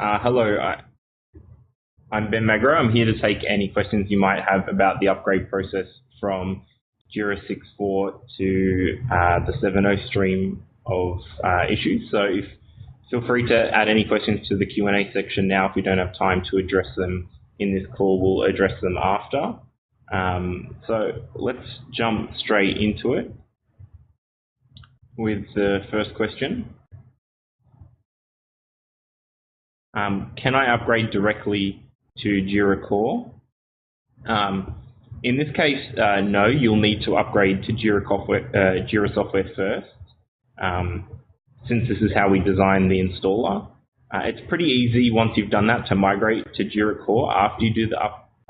Hello, I'm Ben Magro. I'm here to take any questions you might have about the upgrade process from Jira 6.4 to the 7.0 stream of issues. So feel free to add any questions to the Q&A section now. If we don't have time to address them in this call, we'll address them after. So let's jump straight into it with the first question. Can I upgrade directly to Jira Core? In this case, no, you'll need to upgrade to Jira software first, since this is how we design the installer. It's pretty easy once you've done that to migrate to Jira Core after you do the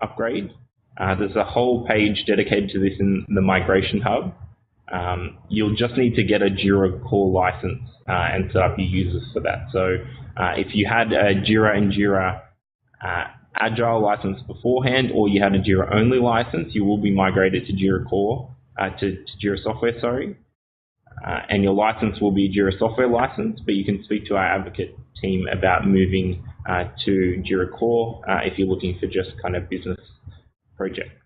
upgrade. There's a whole page dedicated to this in the Migration Hub. You'll just need to get a Jira Core license and set up your users for that. So if you had a Jira and Jira Agile license beforehand, or you had a Jira only license, you will be migrated to Jira Core, to Jira Software, sorry. And your license will be a Jira Software license, but you can speak to our advocate team about moving to Jira Core if you're looking for just kind of business projects.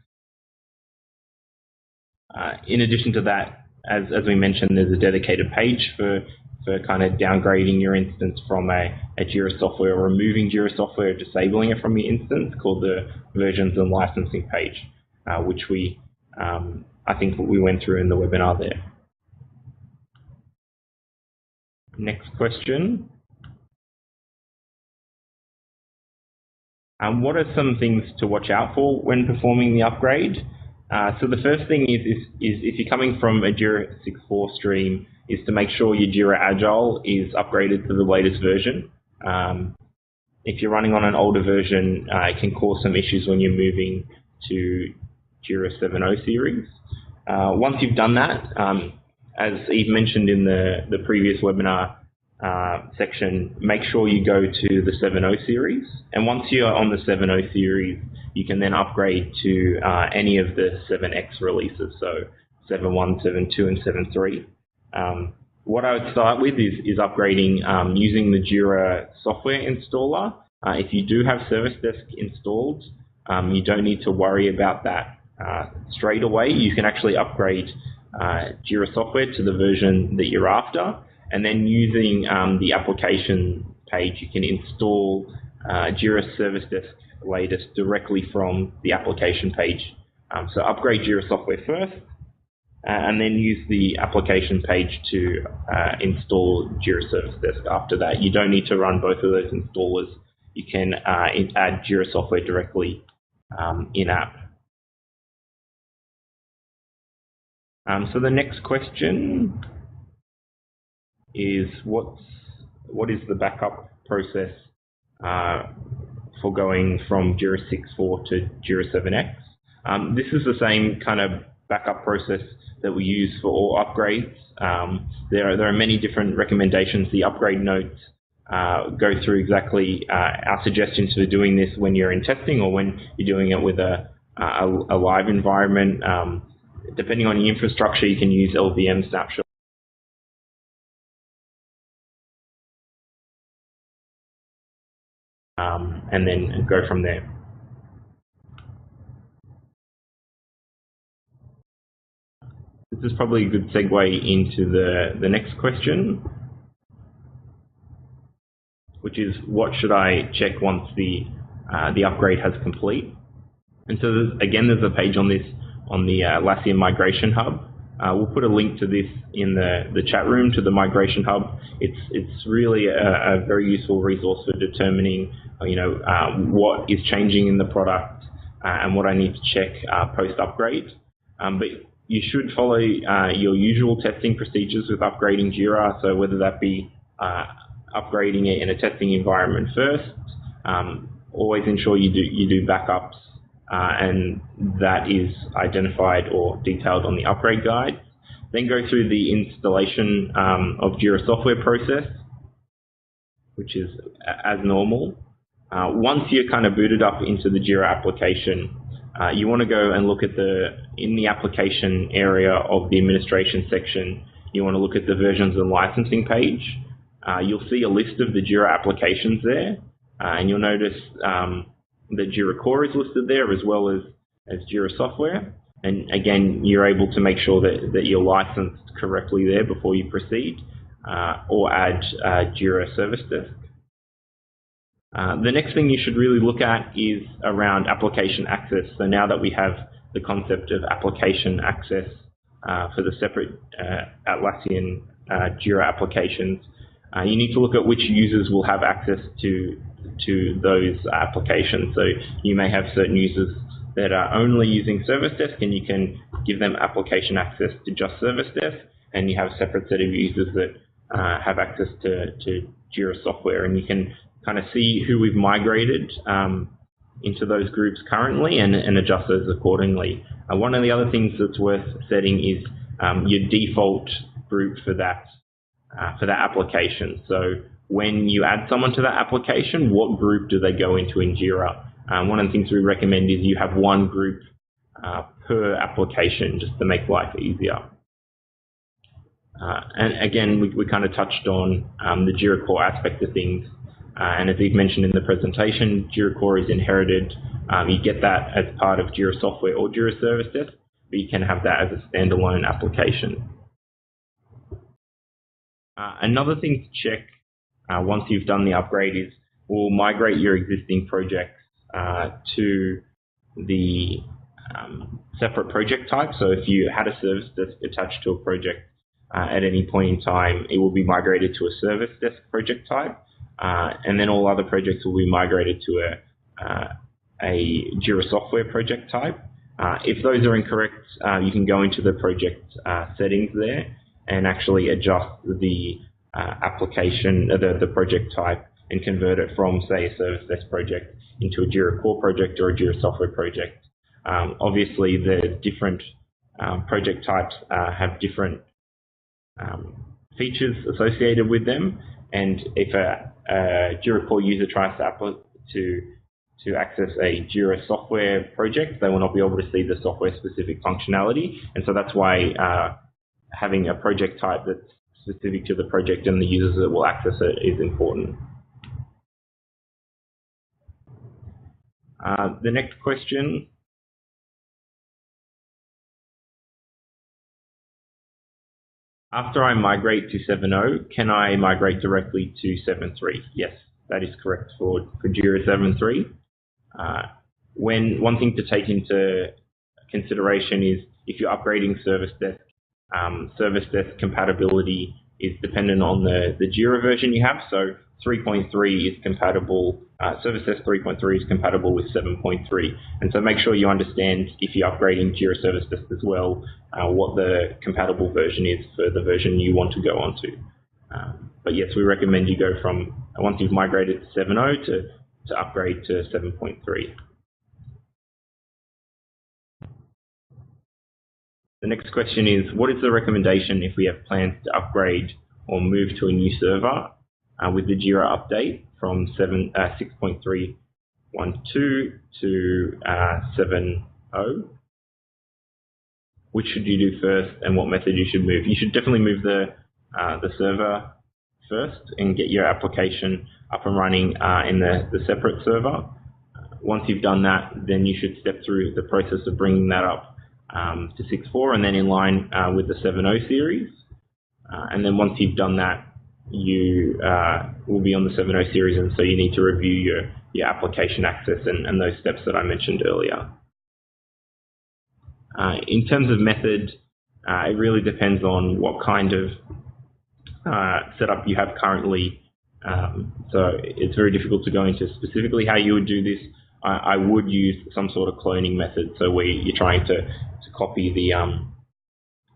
In addition to that, as we mentioned, there's a dedicated page for kind of downgrading your instance from a Jira software, or removing Jira software, or disabling it from your instance, called the versions and licensing page, which I think we went through in the webinar there. Next question. What are some things to watch out for when performing the upgrade? So the first thing is if you're coming from a Jira 6.4 stream, is to make sure your Jira Agile is upgraded to the latest version. If you're running on an older version, it can cause some issues when you're moving to Jira 7.0 series. Once you've done that, as Eve mentioned in the previous webinar section, make sure you go to the 7.0 series. And once you're on the 7.0 series, you can then upgrade to any of the 7X releases, so 7.1, 7.2, and 7.3. What I would start with is upgrading using the Jira software installer. If you do have Service Desk installed, you don't need to worry about that straight away. You can actually upgrade Jira software to the version that you're after, and then using the application page, you can install Jira Service Desk latest directly from the application page. So upgrade Jira software first, and then use the application page to install Jira Service Desk after that. You don't need to run both of those installers. You can add Jira software directly in-app. So the next question is what is the backup process for going from Jira 6.4 to Jira 7X? This is the same kind of backup process that we use for all upgrades. There are many different recommendations. The upgrade notes go through exactly our suggestions for doing this when you're in testing, or when you're doing it with a live environment. Depending on your infrastructure, you can use LVM snapshot. And then go from there. This is probably a good segue into the next question, which is what should I check once the upgrade has complete? And so again, there's a page on this on the Atlassian Migration Hub. We'll put a link to this in the chat room, to the Migration Hub. It's really a very useful resource for determining what is changing in the product and what I need to check post-upgrade. But you should follow your usual testing procedures with upgrading Jira. So whether that be upgrading it in a testing environment first, always ensure you do backups, and that is identified or detailed on the upgrade guide. Then go through the installation of Jira software process, which is as normal. Once you're kind of booted up into the Jira application, you want to go and look at in the application area of the administration section, you want to look at the versions and licensing page. You'll see a list of the Jira applications there. and you'll notice that Jira Core is listed there as well as Jira Software. And again, you're able to make sure that you're licensed correctly there before you proceed, or add Jira Service Desk. The next thing you should really look at is around application access. So now that we have the concept of application access for the separate Atlassian Jira applications, you need to look at which users will have access to those applications. So you may have certain users that are only using Service Desk, and you can give them application access to just Service Desk, and you have a separate set of users that have access to Jira Software, and you can kind of see who we've migrated into those groups currently and adjust those accordingly. One of the other things that's worth setting is your default group for that application. So when you add someone to that application, what group do they go into in Jira? One of the things we recommend is you have one group per application, just to make life easier. And again, we kind of touched on the Jira Core aspect of things. And as Eve mentioned in the presentation, Jira Core is inherited. You get that as part of Jira Software or Jira Service Desk, but you can have that as a standalone application. Another thing to check once you've done the upgrade is we'll migrate your existing projects to the separate project type. So if you had a service desk attached to a project at any point in time, it will be migrated to a service desk project type. And then all other projects will be migrated to a Jira Software project type. If those are incorrect, you can go into the project settings there and actually adjust the application, the project type, and convert it from, say, a Service Desk project into a Jira Core project or a Jira Software project. Obviously, the different project types have different features associated with them, and if a Jira Core user tries to access a Jira Software project, they will not be able to see the software-specific functionality, and so that's why having a project type that's specific to the project and the users that will access it is important. The next question. After I migrate to 7.0, can I migrate directly to 7.3? Yes, that is correct for Jira 7.3. One thing to take into consideration is if you're upgrading Service Desk compatibility is dependent on the Jira version you have. So 3.3 is compatible, Service Desk 3.3 is compatible with 7.3. And so make sure you understand, if you're upgrading Jira Service Desk as well, what the compatible version is for the version you want to go onto. But yes, we recommend you go from, once you've migrated to 7.0 to upgrade to 7.3. The next question is, what is the recommendation if we have plans to upgrade or move to a new server with the Jira update from 6.312 to 7.0? Which should you do first, and what method you should move? You should definitely move the server first and get your application up and running in the separate server. Once you've done that, then you should step through the process of bringing that up to 6.4 and then in line with the 7.0 series. And then once you've done that, you will be on the 7.0 series, and so you need to review your application access and those steps that I mentioned earlier. In terms of method, it really depends on what kind of setup you have currently. So it's very difficult to go into specifically how you would do this. I would use some sort of cloning method, so where you're trying to copy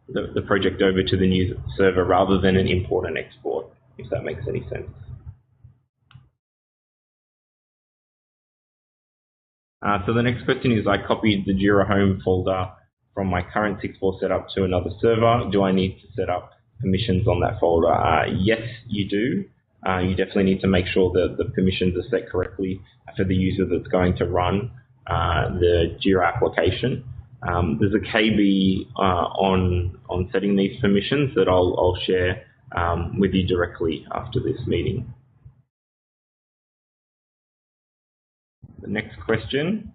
the project over to the new server rather than an import and export, if that makes any sense. So the next question is, I copied the Jira Home folder from my current 6.4 setup to another server. Do I need to set up permissions on that folder? Yes, you do. You definitely need to make sure that the permissions are set correctly for the user that's going to run the Jira application. There's a KB on setting these permissions that I'll share with you directly after this meeting. The next question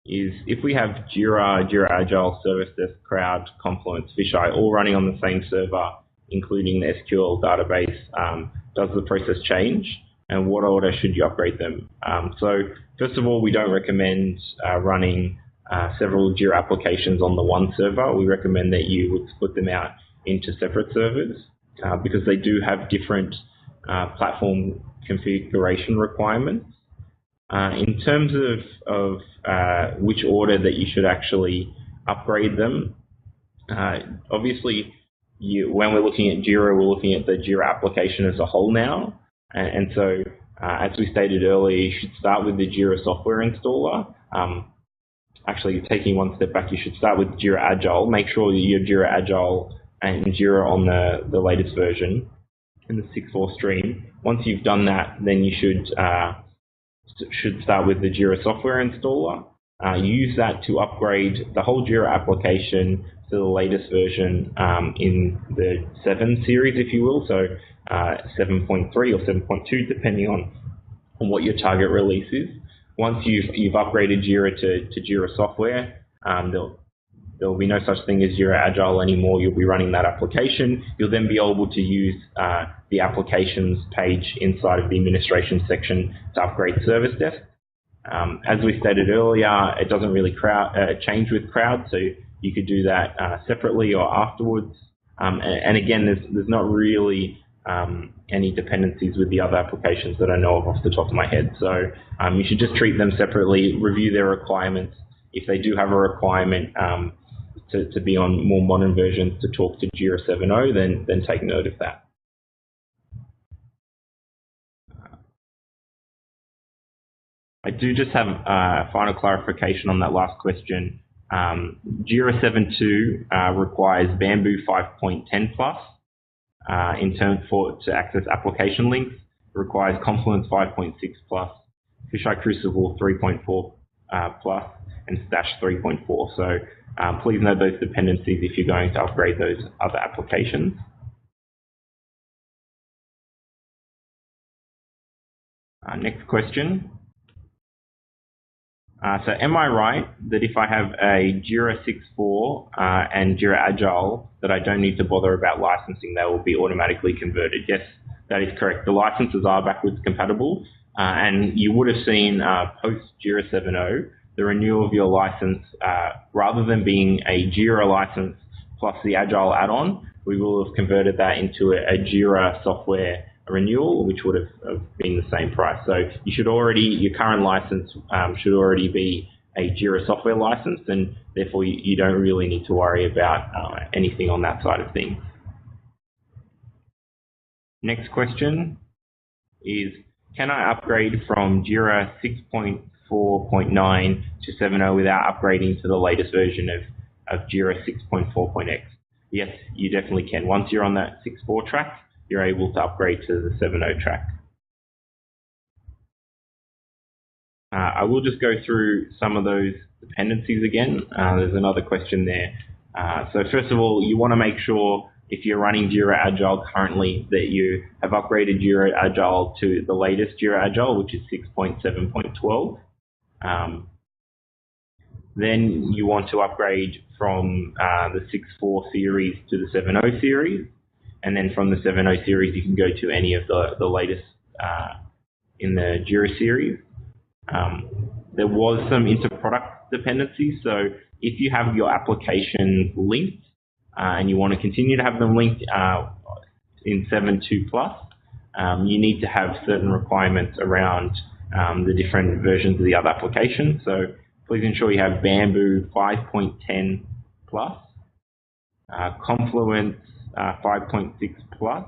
is, if we have Jira, Jira Agile, Service Desk, Crowd, Confluence, Fisheye all running on the same server, including the SQL database, does the process change? And what order should you upgrade them? So first of all, we don't recommend running several Jira applications on the one server. We recommend that you would split them out into separate servers because they do have different platform configuration requirements. In terms of which order that you should actually upgrade them, obviously when we're looking at Jira, we're looking at the Jira application as a whole now. And so, as we stated earlier, you should start with the Jira software installer. Actually, taking one step back, you should start with Jira Agile. Make sure that you're Jira Agile and Jira on the latest version in the 6.4 stream. Once you've done that, then you should start with the Jira software installer. Use that to upgrade the whole Jira application to the latest version in the 7 series, if you will, so 7.3 or 7.2, depending on what your target release is. Once you've upgraded Jira to Jira software, there will be no such thing as Jira Agile anymore. You'll be running that application. You'll then be able to use the applications page inside of the administration section to upgrade Service Desk. As we stated earlier, it doesn't really change with Crowd, so you could do that separately or afterwards. And again, there's not really any dependencies with the other applications that I know of off the top of my head. So you should just treat them separately, review their requirements. If they do have a requirement to be on more modern versions to talk to Jira 7.0, then take note of that. I do just have a final clarification on that last question. Jira 7.2 requires Bamboo 5.10 plus in terms to access application links. It requires Confluence 5.6 plus, Fisheye Crucible 3.4 plus, and Stash 3.4. So please note those dependencies if you're going to upgrade those other applications. Next question. So am I right that if I have a Jira 6.4 and Jira Agile that I don't need to bother about licensing, they will be automatically converted? Yes, that is correct. The licenses are backwards compatible, and you would have seen post Jira 7.0, the renewal of your license, rather than being a Jira license plus the Agile add-on, we will have converted that into a Jira software renewal, which would have been the same price. So you should your current license should already be a Jira software license, and therefore you don't really need to worry about anything on that side of things. Next question is, can I upgrade from Jira 6.4.9 to 7.0 without upgrading to the latest version of Jira 6.4.x? Yes, you definitely can. Once you're on that 6.4 track, you're able to upgrade to the 7.0 track. I will just go through some of those dependencies again. There's another question there. So first of all, you want to make sure if you're running Jira Agile currently that you have upgraded Jira Agile to the latest Jira Agile, which is 6.7.12. Then you want to upgrade from the 6.4 series to the 7.0 series. And then from the 7.0 series, you can go to any of the latest in the Jira series. There was some inter-product dependencies. So if you have your applications linked and you want to continue to have them linked in 7.2 plus, you need to have certain requirements around the different versions of the other applications. So please ensure you have Bamboo 5.10 plus, Confluence 5.6 plus,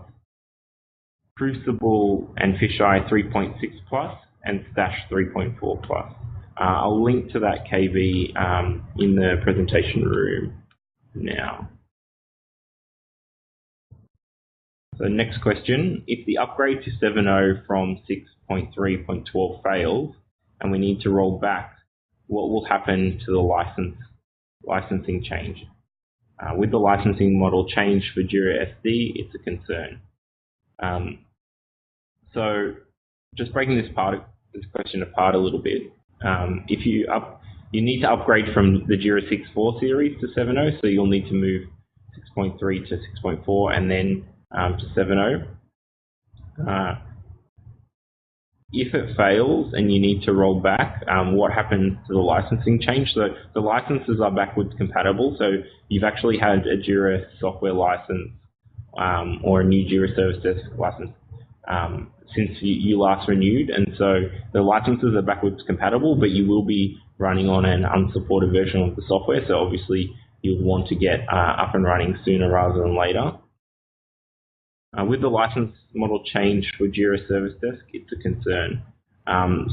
Crucible and Fisheye 3.6 plus, and Stash 3.4 plus. I'll link to that KV in the presentation room now. So next question, if the upgrade to 7.0 from 6.3.12 fails and we need to roll back, what will happen to the licensing change? With the licensing model change for Jira SD, it's a concern. So just breaking this this question apart a little bit. If you need to upgrade from the Jira 6.4 series to 7.0, so you'll need to move 6.3 to 6.4 and then to 7.0. If it fails and you need to roll back, what happens to the licensing change? So the licenses are backwards compatible, so you've actually had a Jira software license or a new Jira Service Desk license since you last renewed, and so the licenses are backwards compatible, but you will be running on an unsupported version of the software, so obviously you would want to get up and running sooner rather than later. With the license model change for Jira Service Desk, it's a concern.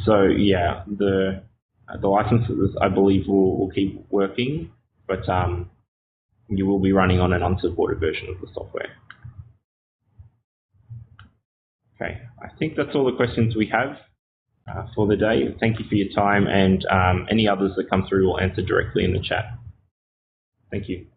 So yeah, the licenses I believe will keep working, but you will be running on an unsupported version of the software. Okay, I think that's all the questions we have for the day. Thank you for your time, and any others that come through we'll answer directly in the chat. Thank you.